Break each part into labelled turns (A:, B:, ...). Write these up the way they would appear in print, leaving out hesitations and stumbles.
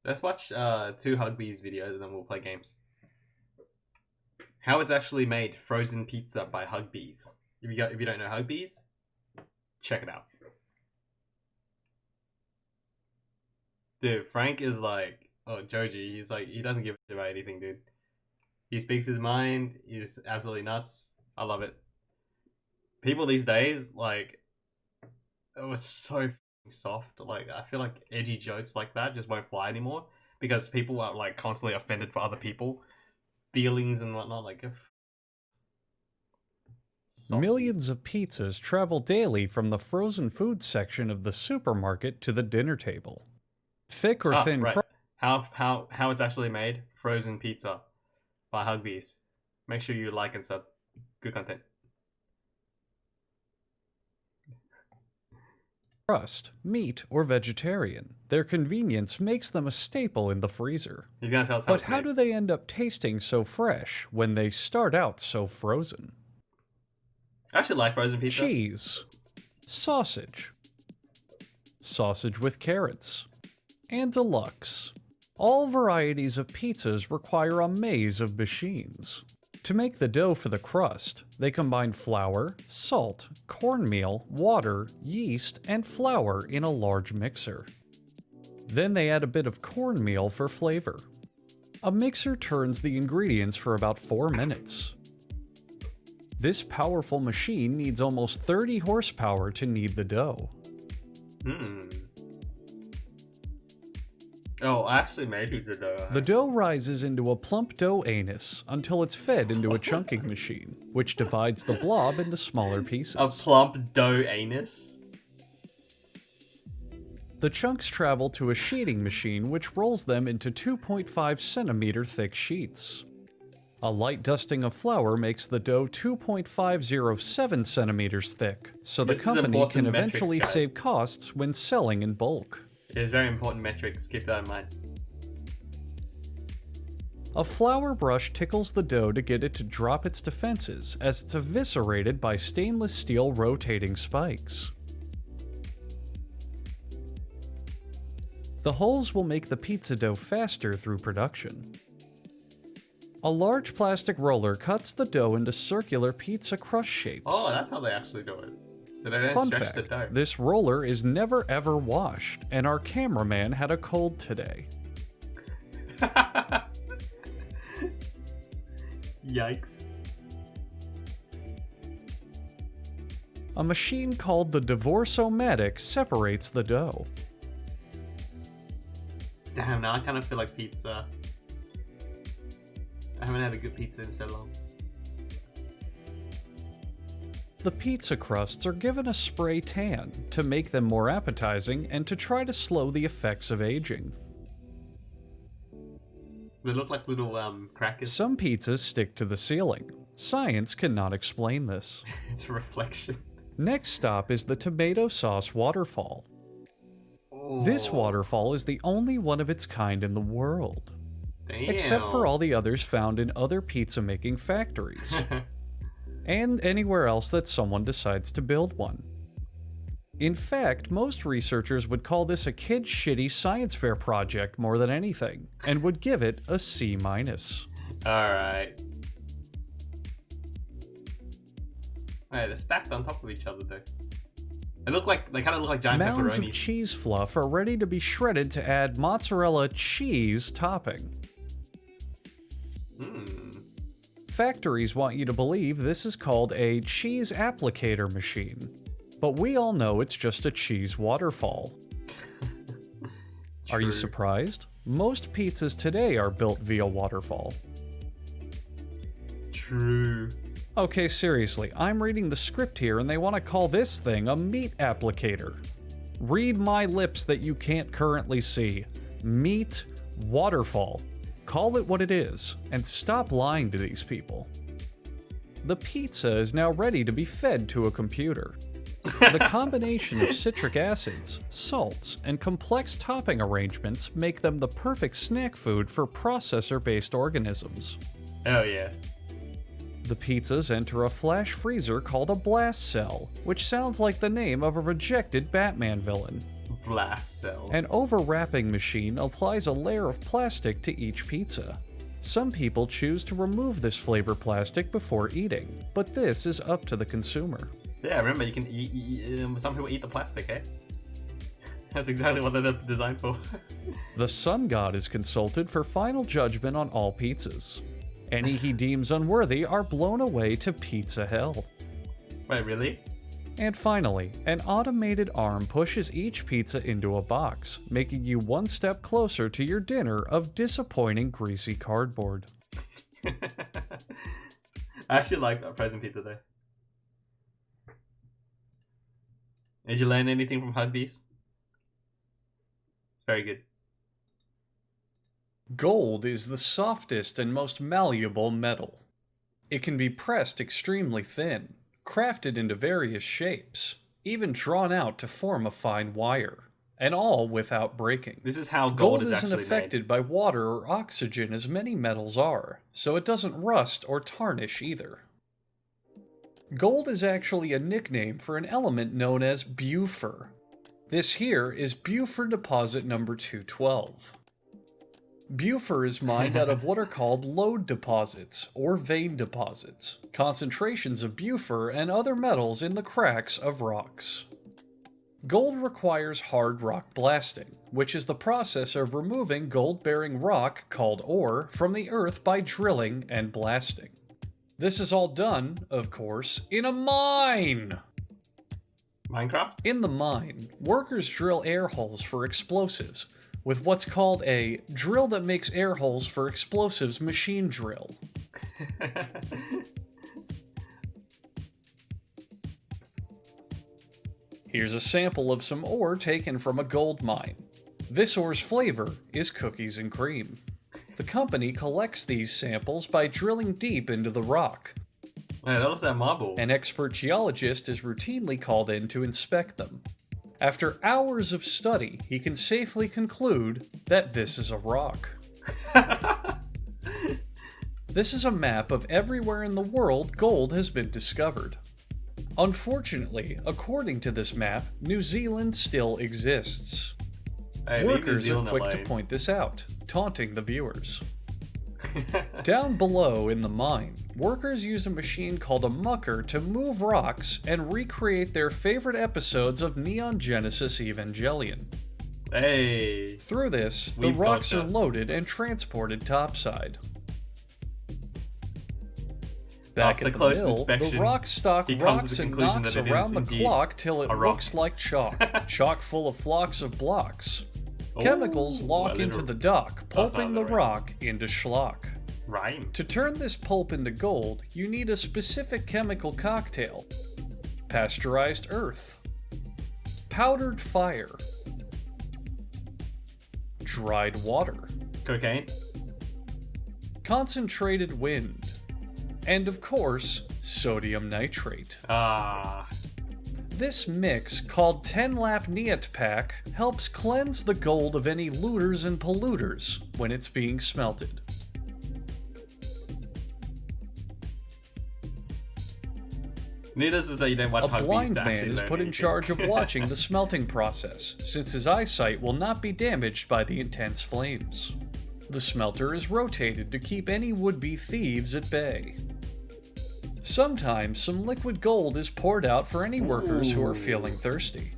A: Let's watch two Huggbees videos and then we'll play games. How it's actually made: frozen pizza by Huggbees. If you don't know Huggbees, check it out. Dude, Frank is like, oh, Joji, he's like, he doesn't give a shit about anything, dude. He speaks his mind. He's absolutely nuts. I love it. People these days, like, it was so f***ing soft. Like, I feel like edgy jokes like that just won't fly anymore because people are like constantly offended for other people feelings and whatnot. Like,
B: millions of pizzas travel daily from the frozen food section of the supermarket to the dinner table. Thick or thin
A: right. How it's actually made: frozen pizza by Huggbees. Make sure you like and sub. Good content.
B: Crust, meat, or vegetarian. Their convenience makes them a staple in the freezer.
A: He's gonna tell us how
B: but how do they end up tasting so fresh when they start out so frozen?
A: I actually like frozen pizza.
B: Cheese, sausage, sausage with carrots, and deluxe. All varieties of pizzas require a maze of machines. To make the dough for the crust, they combine flour, salt, cornmeal, water, yeast, and flour in a large mixer. Then they add a bit of cornmeal for flavor. A mixer turns the ingredients for about 4 minutes. This powerful machine needs almost 30 horsepower to knead the dough.
A: Oh, actually, maybe the dough.
B: The dough rises into a plump dough anus until it's fed into a chunking machine, which divides the blob into smaller pieces.
A: A plump dough anus?
B: The chunks travel to a sheeting machine which rolls them into 2.5 centimeter thick sheets. A light dusting of flour makes the dough 2.507 centimeters thick, so the company can eventually save costs when selling in bulk.
A: It's very important metrics, keep that in mind.
B: A flour brush tickles the dough to get it to drop its defenses as it's eviscerated by stainless steel rotating spikes. The holes will make the pizza dough faster through production. A large plastic roller cuts the dough into circular pizza crust shapes.
A: Oh, that's how they actually do it. So they don't
B: Fun
A: stretch
B: fact,
A: the dough.
B: this roller is never ever washed, and our cameraman had a cold today.
A: Yikes.
B: A machine called the Divorce-O-Matic separates the dough.
A: Damn, now I kind of feel like pizza. I haven't had a good pizza in so long.
B: The pizza crusts are given a spray tan to make them more appetizing and to try to slow the effects of aging.
A: They look like little crackers.
B: Some pizzas stick to the ceiling. Science cannot explain this.
A: It's a reflection.
B: Next stop is the tomato sauce waterfall.
A: Oh.
B: This waterfall is the only one of its kind in the world.
A: Damn.
B: Except for all the others found in other pizza making factories. And anywhere else that someone decides to build one. In fact, most researchers would call this a kid's shitty science fair project more than anything, and would give it a C-.
A: Alright. Hey, they're stacked on top of each other though. They kind of look like giant
B: Mounds
A: pepperonis.
B: of cheese fluff are ready to be shredded to add mozzarella cheese topping. Factories want you to believe this is called a cheese applicator machine, but we all know it's just a cheese waterfall. Are you surprised? Most pizzas today are built via waterfall.
A: True.
B: Okay, seriously, I'm reading the script here and they want to call this thing a meat applicator. Read my lips that you can't currently see. Meat waterfall. Call it what it is, and stop lying to these people. The pizza is now ready to be fed to a computer. The combination of citric acids, salts, and complex topping arrangements make them the perfect snack food for processor-based organisms.
A: Oh yeah.
B: The pizzas enter a flash freezer called a blast cell, which sounds like the name of a rejected Batman villain.
A: Blast cell.
B: An overwrapping machine applies a layer of plastic to each pizza. Some people choose to remove this flavor plastic before eating, but this is up to the consumer.
A: Yeah, remember you can some people eat the plastic, eh? That's exactly what they're designed for.
B: The sun god is consulted for final judgment on all pizzas. Any he deems unworthy are blown away to pizza hell.
A: Wait, really?
B: And finally, an automated arm pushes each pizza into a box, making you one step closer to your dinner of disappointing greasy cardboard.
A: I actually like that frozen pizza though. Did you learn anything from Huggbees? It's very good.
B: Gold is the softest and most malleable metal. It can be pressed extremely thin, crafted into various shapes, even drawn out to form a fine wire, and all without breaking.
A: This is how
B: Gold
A: is
B: isn't
A: actually
B: affected
A: made.
B: by water or oxygen as many metals are, so it doesn't rust or tarnish either. Gold is actually a nickname for an element known as Buffer. This here is Buffer deposit number 212. Buffer is mined out of what are called lode deposits, or vein deposits, concentrations of Buffer and other metals in the cracks of rocks. Gold requires hard rock blasting, which is the process of removing gold-bearing rock, called ore, from the earth by drilling and blasting. This is all done, of course, in a mine!
A: Minecraft?
B: In the mine, workers drill air holes for explosives, with what's called a drill that makes air holes for explosives machine drill. Here's a sample of some ore taken from a gold mine. This ore's flavor is cookies and cream. The company collects these samples by drilling deep into the rock.
A: Wait, that looks like marble.
B: An expert geologist is routinely called in to inspect them. After hours of study, he can safely conclude that this is a rock. This is a map of everywhere in the world gold has been discovered. Unfortunately, according to this map, New Zealand still exists.
A: Hey,
B: Workers are quick to point this out, taunting the viewers. Down below in the mine, workers use a machine called a mucker to move rocks and recreate their favorite episodes of Neon Genesis Evangelion.
A: Hey.
B: Through this, the rocks are loaded and transported topside. Back at the mill, the rock stock rocks and knocks around the clock till it looks like chalk, chock full of flocks of blocks. Chemicals lock into the dock, pulping the rock into schlock.
A: Rhyme.
B: To turn this pulp into gold, you need a specific chemical cocktail. Pasteurized earth, powdered fire, dried water,
A: Cocaine.
B: concentrated wind, and of course, sodium nitrate.
A: Ah.
B: This mix, called 10-lap Niet Pack, helps cleanse the gold of any looters and polluters when it's being smelted.
A: Needless to say, you don't watch
B: A
A: Huggbees
B: blind
A: to
B: man
A: actually
B: is
A: learn
B: put in
A: anything.
B: charge of watching the smelting process, since his eyesight will not be damaged by the intense flames. The smelter is rotated to keep any would-be thieves at bay. Sometimes some liquid gold is poured out for any workers who are feeling thirsty.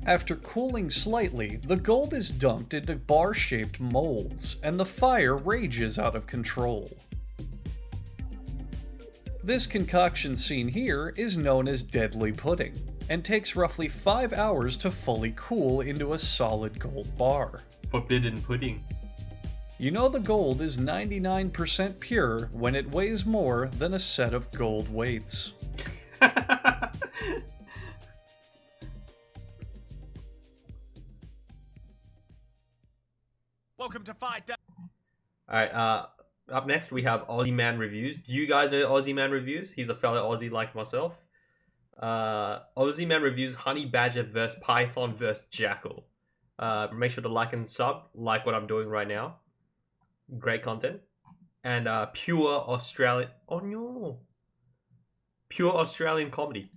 B: After cooling slightly, the gold is dumped into bar-shaped molds, and the fire rages out of control. This concoction seen here is known as deadly pudding, and takes roughly 5 hours to fully cool into a solid gold bar.
A: Forbidden pudding.
B: You know the gold is 99% pure when it weighs more than a set of gold weights.
C: Welcome to Fight Day.
A: Alright, up next we have Ozzy Man Reviews. Do you guys know Ozzy Man Reviews? He's a fellow Aussie like myself. Ozzy Man Reviews Honey Badger vs Python vs Jackal. Make sure to like and sub, like what I'm doing right now. Great content. And pure Australian... Oh no! Pure Australian comedy.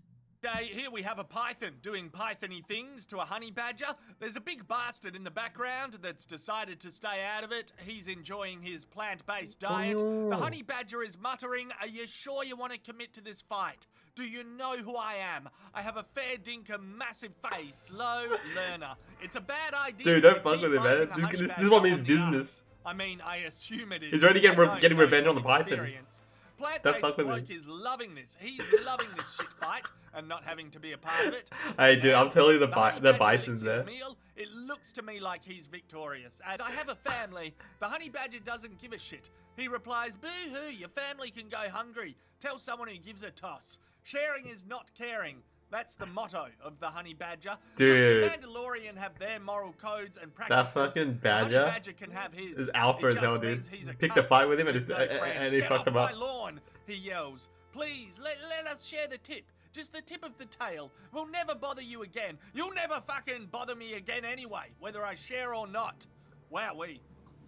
C: Here we have a python doing pythony things to a honey badger. There's a big bastard in the background that's decided to stay out of it. He's enjoying his plant-based diet.
A: Oh.
C: The honey badger is muttering, "Are you sure you want to commit to this fight? Do you know who I am? I have a fair dinkum, massive face, slow learner. It's a bad idea."
A: Dude, don't fuck with him, man. This is what means business.
C: I mean, I assume it is.
A: He's already getting revenge on the python.
C: Experience.
A: Don't
C: Plant-based
A: fuck with
C: bloke
A: him.
C: is loving this. He's loving this shit fight and not having to be a part of it.
A: Hey, dude, I'm telling you,
C: The honey
A: the
C: badger
A: bison's
C: licks his
A: there.
C: meal. It looks to me like he's victorious. As I have a family, the honey badger doesn't give a shit. He replies, "Boo-hoo, your family can go hungry. Tell someone who gives a toss. Sharing is not caring." That's the motto of the honey badger.
A: Dude.
C: Look, the Mandalorian have their moral codes and
A: That
C: practices.
A: fucking
C: The honey
A: badger
C: badger can have his.
A: is alpha
C: It
A: as hell,
C: just
A: dude.
C: means he's a
A: Picked a
C: cunt
A: fight with him and,
C: with no friends.
A: he
C: Get
A: fucked him
C: off
A: up.
C: my lawn, he yells. "Please, let us share the tip. Just the tip of the tail. We'll never bother you again. You'll never fucking bother me again anyway, whether I share or not." Wowee.
A: Wow,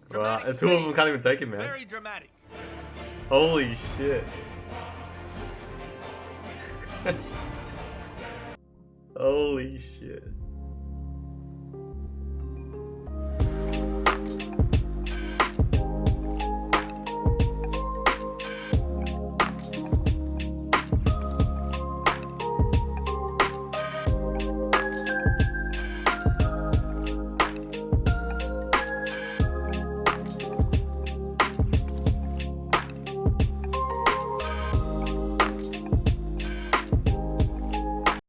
C: Dramatic
A: and two of them
C: scene.
A: can't even take him, man.
C: Very dramatic.
A: Holy shit. Holy shit.